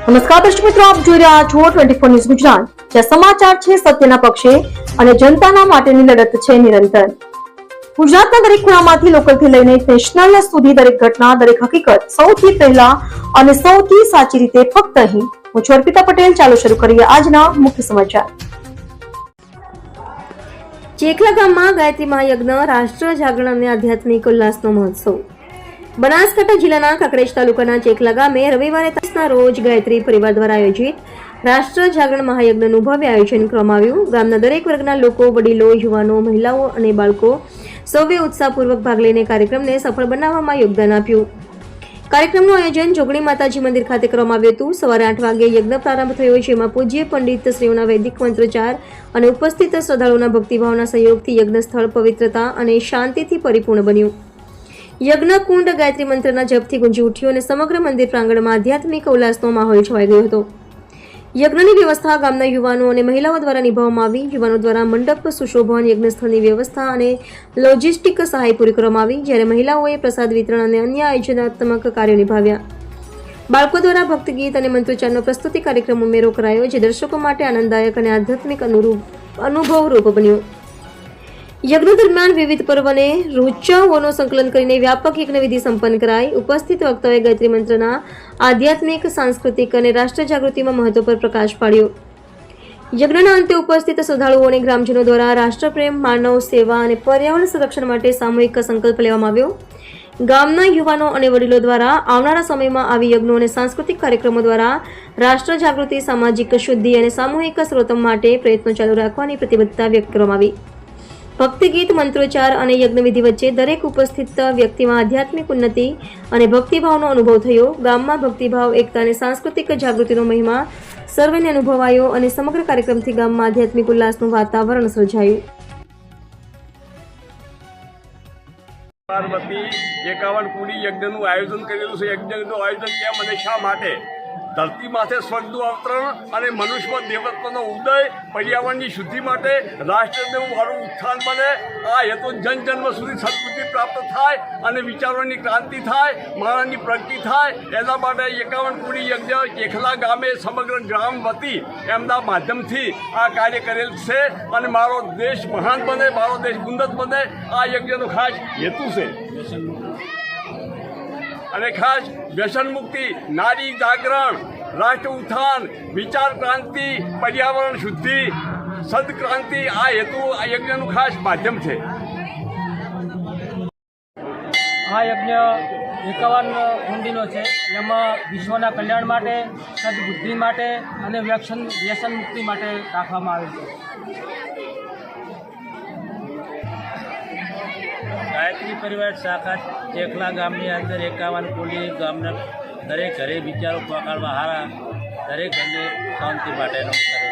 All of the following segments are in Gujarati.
નમસ્કાર દર્શક મિત્રો, આપ જોઈ રહ્યા છો 24 ન્યૂઝ ગુજરાત, જ્યાં સમાચાર છે સત્યના પક્ષે અને જનતાના માટેની લડત છે નિરંતર। ગુજરાતના દરેક ખૂણામાંથી લોકલથી લઈને નેશનલ સુધી દરેક ઘટના, દરેક હકીકત સૌથી પહેલા અને સૌથી સાચી રીતે ફક્ત અહીં। હું છું અર્પિતા પટેલ। ચાલો શરૂ કરીએ આજના મુખ્ય સમાચાર। ચેખલા ગામમાં ગાયત્રી મહાયજ્ઞ, રાષ્ટ્ર જાગરણ અને આધ્યાત્મિક ઉલ્લાસનો મહોત્સવ। બનાસકાંઠા જિલ્લાના કાંકરેજ તાલુકાના ચેખલા ગામે રવિવારે 30ના રોજ ગાયત્રી પરિવાર દ્વારા આયોજિત રાષ્ટ્ર જાગરણ મહાયજ્ઞનું ભવ્ય આયોજન કરવામાં આવ્યું। ગામના દરેક વર્ગના લોકો, વડીલો, યુવાનો, મહિલાઓ અને બાળકો સૌએ ઉત્સાહપૂર્વક ભાગ લઈને કાર્યક્રમને સફળ બનાવવામાં યોગદાન આપ્યું। કાર્યક્રમનું આયોજન જોગણી માતાજી મંદિર ખાતે કરવામાં આવ્યું હતું। સવારે 8 વાગે યજ્ઞ પ્રારંભ થયો, જેમાં પૂજ્ય પંડિત શ્રીઓના વૈદિક મંત્રોચ્ચાર અને ઉપસ્થિત શ્રદ્ધાળુઓના ભક્તિભાવના સહયોગથી યજ્ઞ સ્થળ પવિત્રતા અને શાંતિથી પરિપૂર્ણ બન્યું। યજ્ઞ કુંડ ગાયત્રી મંત્રના જપથી ગુંજી ઉઠ્યું અને સમગ્ર મંદિર પ્રાંગણમાં આધ્યાત્મિક ઉલ્લાસનો માહોલ છવાઈ ગયો હતો। યજ્ઞની વ્યવસ્થા ગામના યુવાનો અને મહિલાઓ દ્વારા નિભાવવામાં આવી। યુવાનો દ્વારા મંડપ સુશોભન, યજ્ઞ સ્થળની વ્યવસ્થા અને લોજિસ્ટિક સહાય પૂરી કરવામાં આવી, જ્યારે મહિલાઓએ પ્રસાદ વિતરણ અને અન્ય આયોજનાત્મક કાર્યો નિભાવ્યા। બાળકો દ્વારા ભક્તિ ગીત અને મંત્રોચ્ચારનો પ્રસ્તુતિ કાર્યક્રમ ઉમેરો કરાયો, જે દર્શકો માટે આનંદદાયક અને આધ્યાત્મિક અનુભવરૂપ બન્યો। યજ્ઞ દરમિયાન વિવિધ પર્વને ઋચાઓનું સંકલન કરીને વ્યાપક યજ્ઞવિધિ સંપન્ન કરાઈ। ઉપસ્થિત વક્તાઓએ ગાયત્રી મંત્રના આધ્યાત્મિક, સાંસ્કૃતિક અને રાષ્ટ્ર જાગૃતિમાં મહત્વ પર પ્રકાશ પાડ્યો। યજ્ઞના અંતે ઉપસ્થિત શ્રદ્ધાળુઓ અને ગ્રામજનો દ્વારા રાષ્ટ્રપ્રેમ, માનવ સેવા અને પર્યાવરણ સંરક્ષણ માટે સામૂહિક સંકલ્પ લેવામાં આવ્યો। ગામના યુવાનો અને વડીલો દ્વારા આવનારા સમયમાં આવી યજ્ઞો અને સાંસ્કૃતિક કાર્યક્રમો દ્વારા રાષ્ટ્ર જાગૃતિ, સામાજિક શુદ્ધિ અને સામૂહિક સર્વોત્તમ માટે પ્રયત્નો ચાલુ રાખવાની પ્રતિબદ્ધતા વ્યક્ત કરવામાં આવી। ભક્તિ ગીત, મંત્રોચ્ચાર અને યજ્ઞવિધિ વચ્ચે દરેક ઉપસ્થિત વ્યક્તિમાં આધ્યાત્મિક ઉન્નતિ અને ભક્તિભાવનો અનુભવ થયો। ગામમાં ભક્તિભાવ, એકતા અને સાંસ્કૃતિક જાગૃતિનો મહિમા સર્વેને અનુભવાયો અને સમગ્ર કાર્યક્રમથી ગામમાં આધ્યાત્મિક ઉલ્લાસનું વાતાવરણ સર્જાયું। પાર્વતી 51 કુડી યજ્ઞનું આયોજન કરેલું છે। યજ્ઞનું આયોજન કેમ અને શા માટે? ધરતી માથે સ્વર્ગનું અવતરણ અને મનુષ્યમાં દેવત્વનો ઉદય, પર્યાવરણની શુદ્ધિ માટે, રાષ્ટ્રનું મારું ઉત્થાન બને, આ હેતુ જન્મ સુધી સદબુદ્ધિ પ્રાપ્ત થાય અને વિચારોની ક્રાંતિ થાય, માણસની પ્રગતિ થાય, એના માટે 51 કુડી યજ્ઞ ચેખલા ગામે સમગ્ર ગ્રામ વતી એમના માધ્યમથી આ કાર્ય કરેલ છે અને મારો દેશ મહાન બને, મારો દેશ ઉન્નત બને, આ યજ્ઞનો ખાસ હેતુ છે। અને ખાસ વ્યસન મુક્તિ, નારી જાગરણ, રાષ્ટ્ર ઉત્થાન, વિચાર ક્રાંતિ, પર્યાવરણ શુદ્ધિ, સદક્રાંતિ, આ હેતુ આ યજ્ઞનું ખાસ માધ્યમ છે। આ યજ્ઞ 51 કુંડીનો છે। એમાં વિશ્વના કલ્યાણ માટે, સદબુદ્ધિ માટે અને વ્યસન મુક્તિ માટે રાખવામાં આવે છે। ગાયત્રી પરિવાર શાખા ચેખલા ગામની અંદર 51 કુંડી ગામના દરેક ઘરે વિચારો પકડવા હારા, દરેક ઘરને શાંતિ માટેનો કરે છે।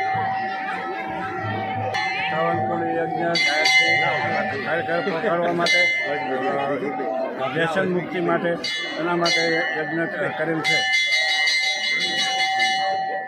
51 કુડી યજ્ઞ ગાયત્રી પકડવા માટે, વ્યસન મુક્તિ માટે, એના માટે યજ્ઞ કરેલ છે।